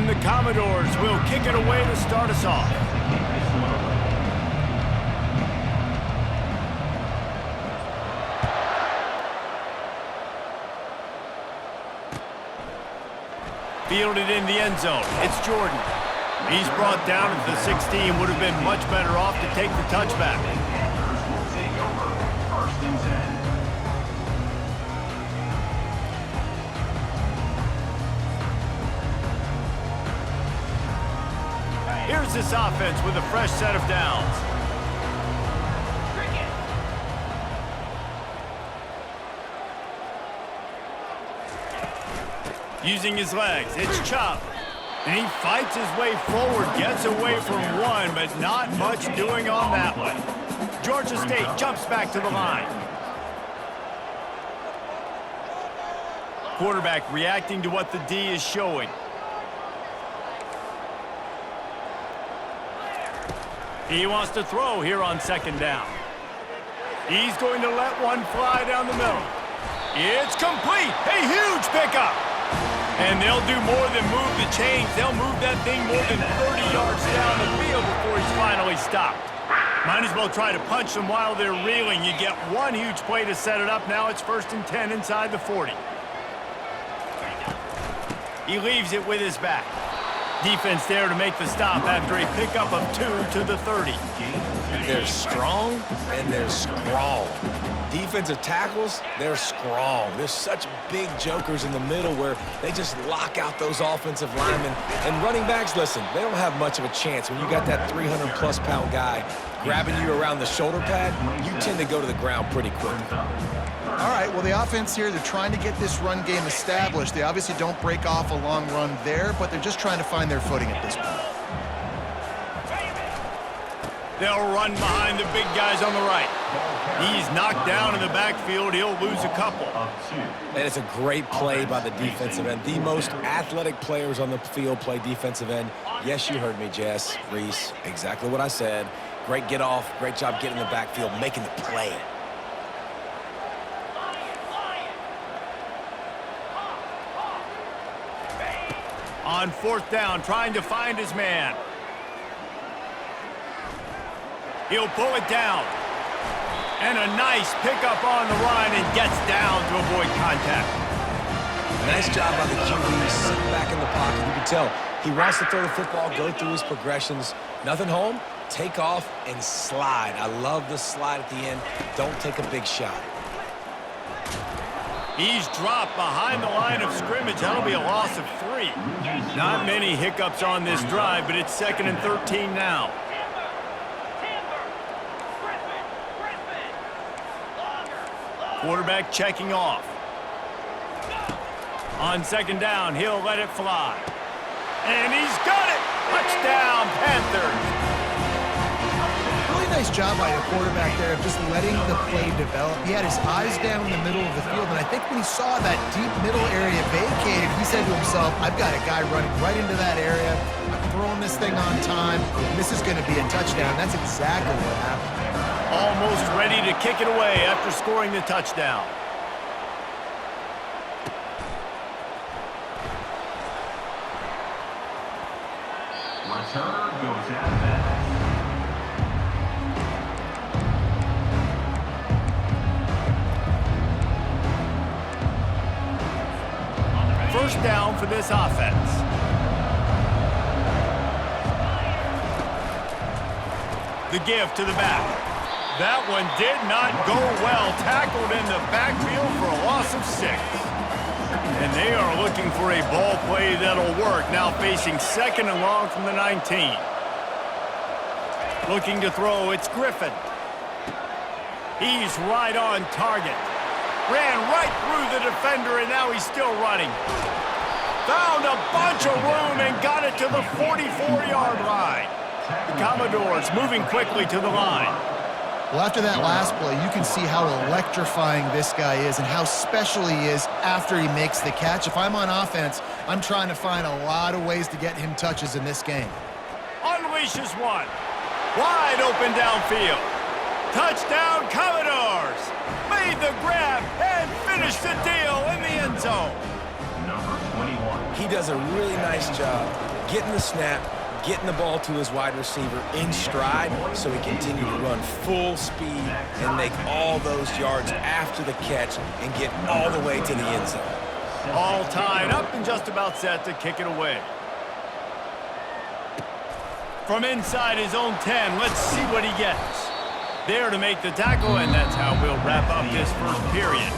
And the Commodores will kick it away to start us off. Fielded in the end zone. It's Jordan. He's brought down at the 16. Would have been much better off to take the touchback. Here's this offense with a fresh set of downs. Using his legs, it's Chubb. And he fights his way forward, gets away from one, but not much doing on that one. Georgia State jumps back to the line. Quarterback reacting to what the D is showing. He wants to throw here on second down. He's going to let one fly down the middle. It's complete. A huge pickup. And they'll do more than move the chains. They'll move that thing more than 30 yards down the field before he's finally stopped. Might as well try to punch them while they're reeling. You get one huge play to set it up. Now it's 1st and 10 inside the 40. He leaves it with his back. Defense there to make the stop after a pickup of 2 to the 30. They're strong and they're strong. Defensive tackles, they're strong. There's such big jokers in the middle where they just lock out those offensive linemen. And running backs, listen, they don't have much of a chance. When you got that 300-plus pound guy grabbing you around the shoulder pad, you tend to go to the ground pretty quickly. All right, well, the offense here, they're trying to get this run game established. They obviously don't break off a long run there, but they're just trying to find their footing at this point. They'll run behind the big guys on the right. He's knocked down in the backfield. He'll lose a couple. And it's a great play by the defensive end. The most athletic players on the field play defensive end. Yes, you heard me, Jess, Reese. Exactly what I said. Great get off. Great job getting in the backfield, making the play. On 4th down, trying to find his man. He'll pull it down. And a nice pickup on the line and gets down to avoid contact. Nice job by the QB, sitting back in the pocket. You can tell he wants to throw the football, go through his progressions. Nothing home, take off and slide. I love the slide at the end. Don't take a big shot. He's dropped behind the line of scrimmage. That'll be a loss of 3. Not many hiccups on this drive, but it's 2nd and 13 now. Quarterback checking off. On 2nd down, he'll let it fly. And he's got it! Touchdown, Panthers! Really nice job by the quarterback there of just letting the play develop. He had his eyes down in the middle of the field, and I think when he saw that deep middle area vacated, he said to himself, I've got a guy running right into that area. I'm throwing this thing on time. This is going to be a touchdown. That's exactly what happened. Almost ready to kick it away after scoring the touchdown. Return goes out of bounds. First down for this offense. The give to the back. That one did not go well. Tackled in the backfield for a loss of 6. And they are looking for a ball play that'll work. Now facing 2nd and long from the 19. Looking to throw, it's Griffin. He's right on target. Ran right through the defender, and now he's still running. Found a bunch of room and got it to the 44-yard line. The Commodores moving quickly to the line. Well, after that last play, you can see how electrifying this guy is and how special he is after he makes the catch. If I'm on offense, I'm trying to find a lot of ways to get him touches in this game. Unleashes one. Wide open downfield. Touchdown, Commodores. Made the grab and finished the deal in the end zone. Number 21. He does a really nice job getting the snap, getting the ball to his wide receiver in stride so he continued to run full speed and make all those yards after the catch and get all the way to the end zone. All tied up and just about set to kick it away. From inside his own 10, let's see what he gets. There to make the tackle, and that's how we'll wrap up this first period.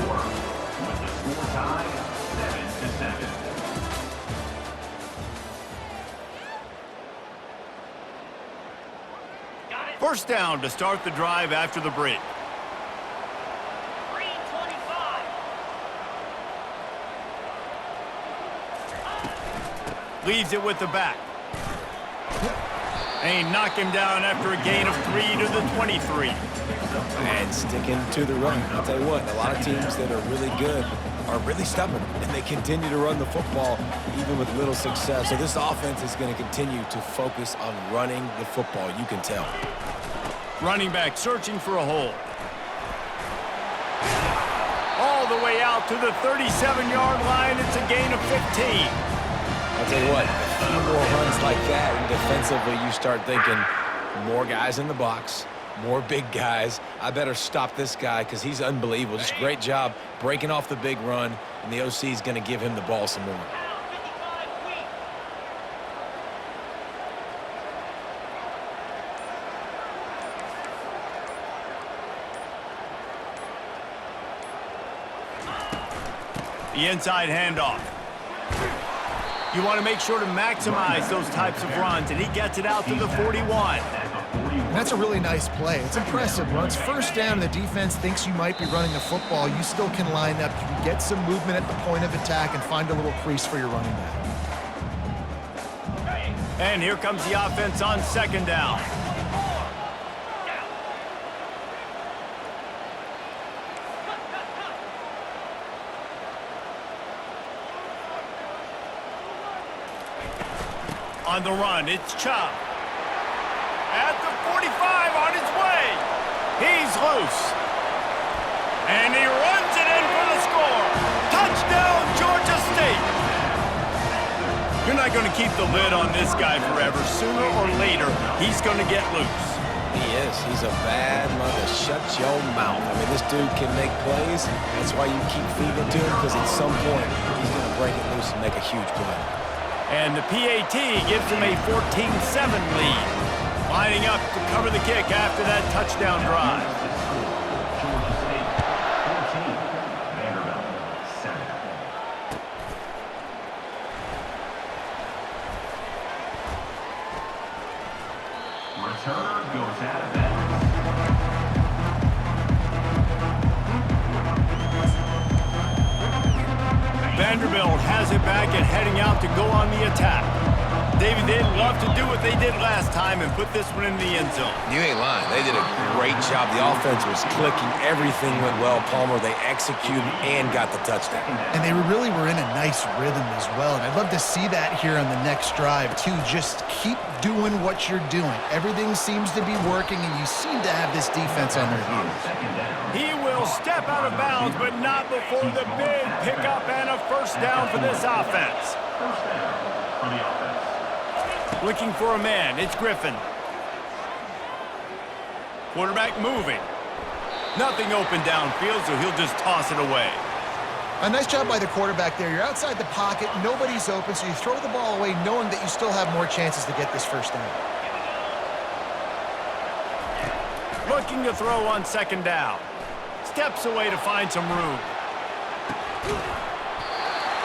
With the score tied 7-7. First down to start the drive after the break. 3-25. Leaves it with the back. They knock him down after a gain of 3 to the 23. And sticking to the run. I'll tell you what, a lot of teams that are really good are really stubborn, and they continue to run the football even with little success. So this offense is going to continue to focus on running the football, you can tell. Running back searching for a hole. All the way out to the 37-yard line. It's a gain of 15. I'll tell you what, a few more runs like that, and defensively you start thinking more guys in the box, more big guys. I better stop this guy because he's unbelievable. Just a great job breaking off the big run, and the OC is going to give him the ball some more. The inside handoff. You want to make sure to maximize those types of runs, and he gets it out to the 41. And that's a really nice play. It's impressive. Once first down and the defense thinks you might be running the football, you still can line up. You can get some movement at the point of attack and find a little crease for your running back. And here comes the offense on second down. On the run, it's Chubb. At the 45, on his way. He's loose. And he runs it in for the score. Touchdown, Georgia State. You're not going to keep the lid on this guy forever. Sooner or later, he's going to get loose. He is. He's a bad mother. Shut your mouth. I mean, this dude can make plays. That's why you keep feeding it to him, because at some point, he's going to break it loose and make a huge play. And the PAT gives him a 14-7 lead. Lining up to cover the kick after that touchdown drive. Georgia State 14, Vanderbilt 7. Returner goes out of bounds. Vanderbilt has it back and heading out to go on the attack. David, they'd love to do what they did last time and put this one in the end zone. You ain't lying. They did a great job. The offense was clicking. Everything went well, Palmer. They executed and got the touchdown. And they really were in a nice rhythm as well. And I'd love to see that here on the next drive, too. Just keep doing what you're doing. Everything seems to be working, and you seem to have this defense on their heels. He will step out of bounds, but not before the big pickup and a first down for this offense. First down for the offense. Looking for a man, it's Griffin. Quarterback moving. Nothing open downfield, so he'll just toss it away. A nice job by the quarterback there. You're outside the pocket, nobody's open, so you throw the ball away knowing that you still have more chances to get this first down. Looking to throw on second down. Steps away to find some room.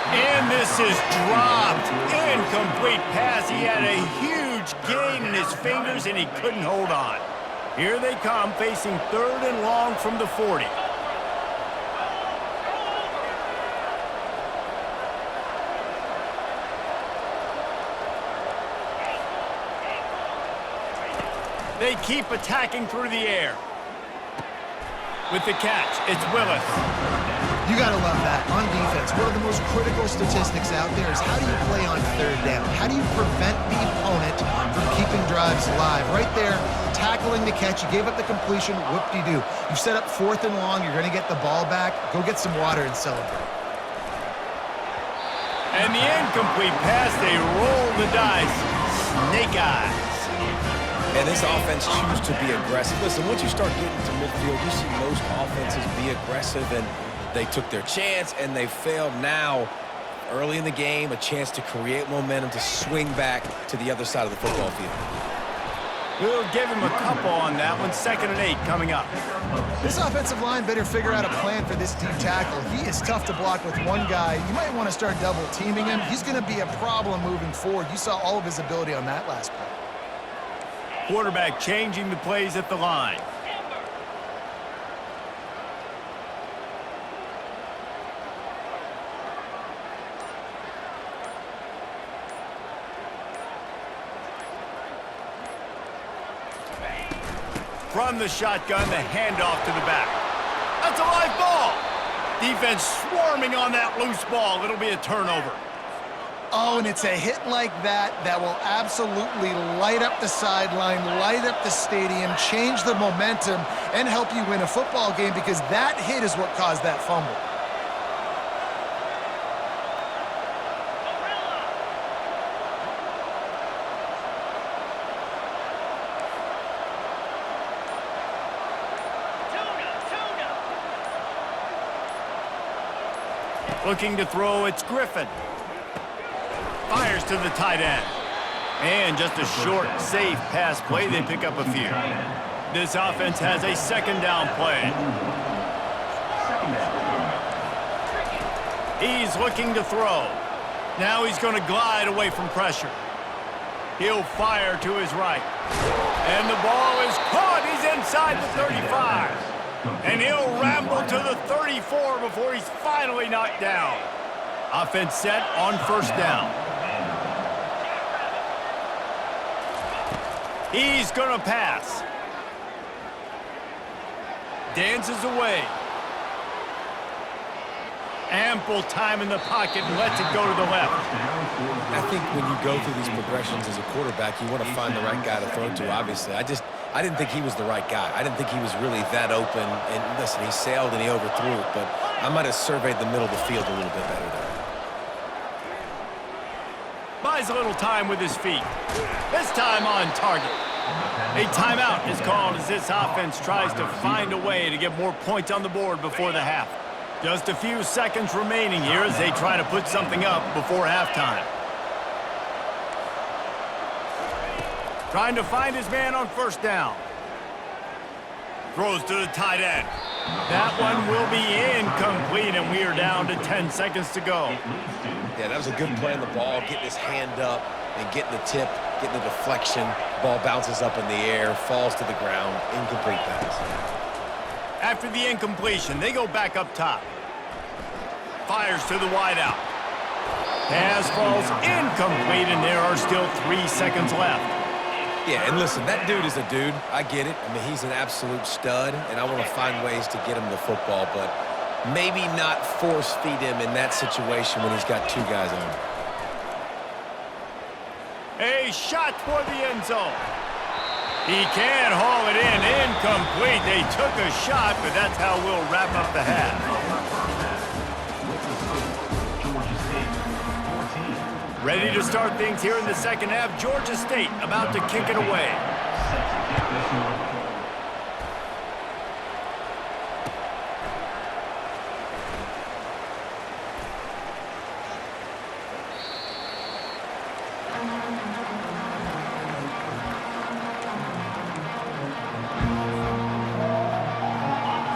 And this is dropped. Incomplete pass. He had a huge gain in his fingers, and he couldn't hold on. Here they come, facing third and long from the 40. They keep attacking through the air. With the catch, it's Willis. You got to love that. On defense, one of the most critical statistics out there is how do you play on third down? How do you prevent the opponent from keeping drives alive? Right there, tackling the catch. You gave up the completion. Whoop-de-doo. You set up fourth and long. You're going to get the ball back. Go get some water and celebrate. And the incomplete pass, they roll the dice. Snake eyes. And this offense chooses to be aggressive. Listen, once you start getting to midfield, you see most offenses be aggressive, and they took their chance, and they failed. Now, early in the game, a chance to create momentum to swing back to the other side of the football field. We'll give him a couple on that one. 2nd and 8 coming up. This offensive line better figure out a plan for this deep tackle. He is tough to block with one guy. You might want to start double teaming him. He's going to be a problem moving forward. You saw all of his ability on that last play. Quarterback changing the plays at the line. From the shotgun, the handoff to the back. That's a live ball. Defense swarming on that loose ball. It'll be a turnover. Oh, and it's a hit like that that will absolutely light up the sideline, light up the stadium, change the momentum, and help you win a football game, because that hit is what caused that fumble. Looking to throw, it's Griffin. Fires to the tight end. And just a short, safe pass play. They pick up a few. This offense has a 2nd down play. He's looking to throw. Now he's going to glide away from pressure. He'll fire to his right. And the ball is caught. He's inside the 35. And he'll ramble to the 34 before he's finally knocked down. Offense set on 1st down. He's going to pass. Dances away. Ample time in the pocket and lets it go to the left. I think when you go through these progressions as a quarterback, you want to find the right guy to throw to, obviously. I didn't think he was the right guy. I didn't think he was really that open. And listen, he sailed and he overthrew it, but I might have surveyed the middle of the field a little bit better there. Buys a little time with his feet. This time on target. A timeout is called as this offense tries to find a way to get more points on the board before the half. Just a few seconds remaining here as they try to put something up before halftime. Trying to find his man on 1st down. Throws to the tight end. That one will be incomplete, and we are down to 10 seconds to go. Yeah, that was a good play on the ball, getting his hand up and getting the tip, getting the deflection. Ball bounces up in the air, falls to the ground, incomplete pass. After the incompletion, they go back up top. Fires to the wideout. Pass falls incomplete, and there are still 3 seconds left. Yeah, and listen, that dude is a dude. I get it. I mean, he's an absolute stud, and I want to find ways to get him the football, but maybe not force feed him in that situation when he's got 2 guys on him. A shot toward the end zone. He can haul it in. Incomplete. They took a shot, but that's how we'll wrap up the half. Ready to start things here in the 2nd half. Georgia State about to kick it away.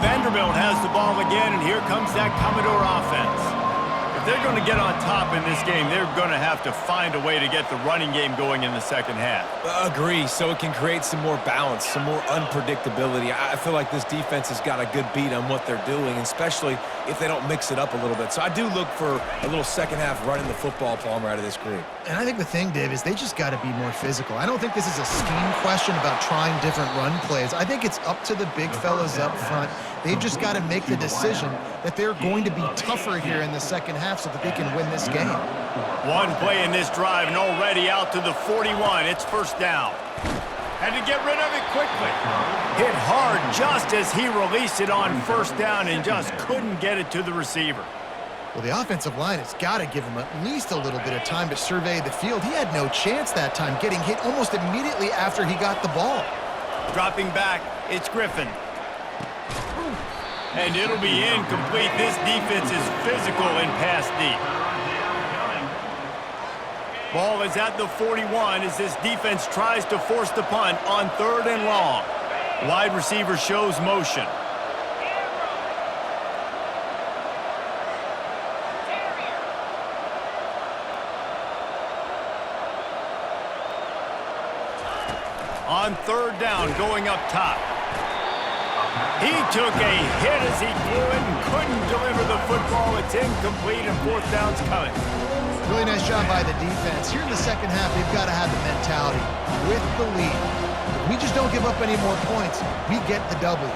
Vanderbilt has the ball again, and here comes that Commodore offense. If they're going to get on top in this game, they're going to have to find a way to get the running game going in the 2nd half. Agree, so it can create some more balance, some more unpredictability. I feel like this defense has got a good beat on what they're doing, especially if they don't mix it up a little bit. So I do look for a little 2nd half running the football, Palmer, out of this group. And I think the thing, Dave, is they just got to be more physical. I don't think this is a scheme question about trying different run plays. I think it's up to the big fellas up front. They've just got to make the decision that they're going to be tougher here in the 2nd half so that they can win this game. One play in this drive, and already out to the 41. It's 1st down. Had to get rid of it quickly. Hit hard just as he released it on 1st down and just couldn't get it to the receiver. Well, the offensive line has got to give him at least a little bit of time to survey the field. He had no chance that time, getting hit almost immediately after he got the ball. Dropping back, it's Griffin. And it'll be incomplete. This defense is physical in pass deep. Ball is at the 41 as this defense tries to force the punt on 3rd and long. Wide receiver shows motion. On 3rd down, going up top. He took a hit as he threw it and couldn't deliver the football. It's incomplete and 4th down's coming. Really nice job by the defense. Here in the second half, they've got to have the mentality with the lead. If we just don't give up any more points, we get the W.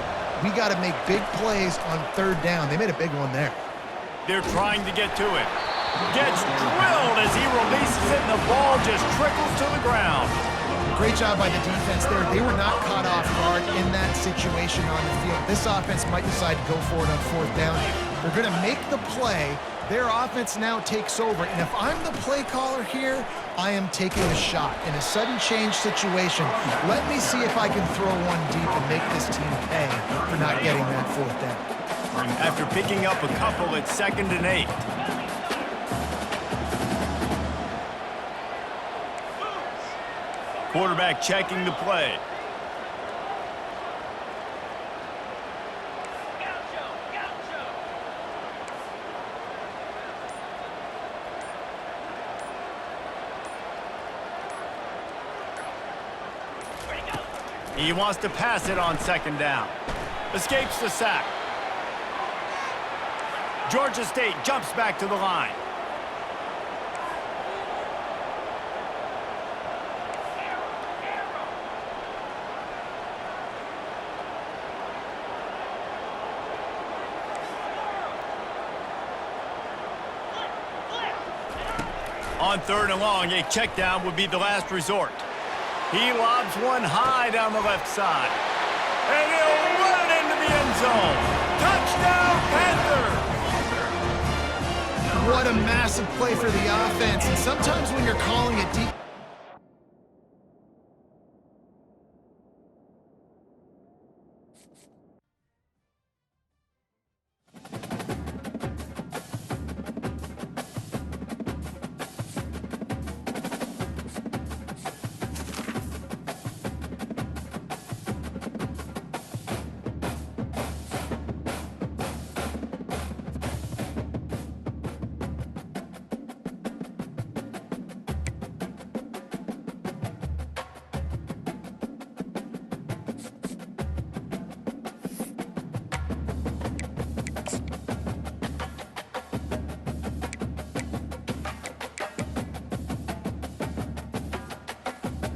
We got to make big plays on 3rd down. They made a big one there. They're trying to get to it. Gets drilled as he releases it and the ball just trickles to the ground. Great job by the defense there. They were not caught off guard in that situation on the field. This offense might decide to go for it on 4th down. They're going to make the play. Their offense now takes over. And if I'm the play caller here, I am taking a shot. In a sudden change situation, let me see if I can throw one deep and make this team pay for not getting that 4th down. After picking up a couple, it's 2nd and 8. Quarterback checking the play. He wants to pass it on 2nd down. Escapes the sack. Georgia State jumps back to the line. On 3rd and long, a check down would be the last resort. He lobs one high down the left side. And he'll run it into the end zone. Touchdown, Panthers! What a massive play for the offense. And sometimes when you're calling it deep,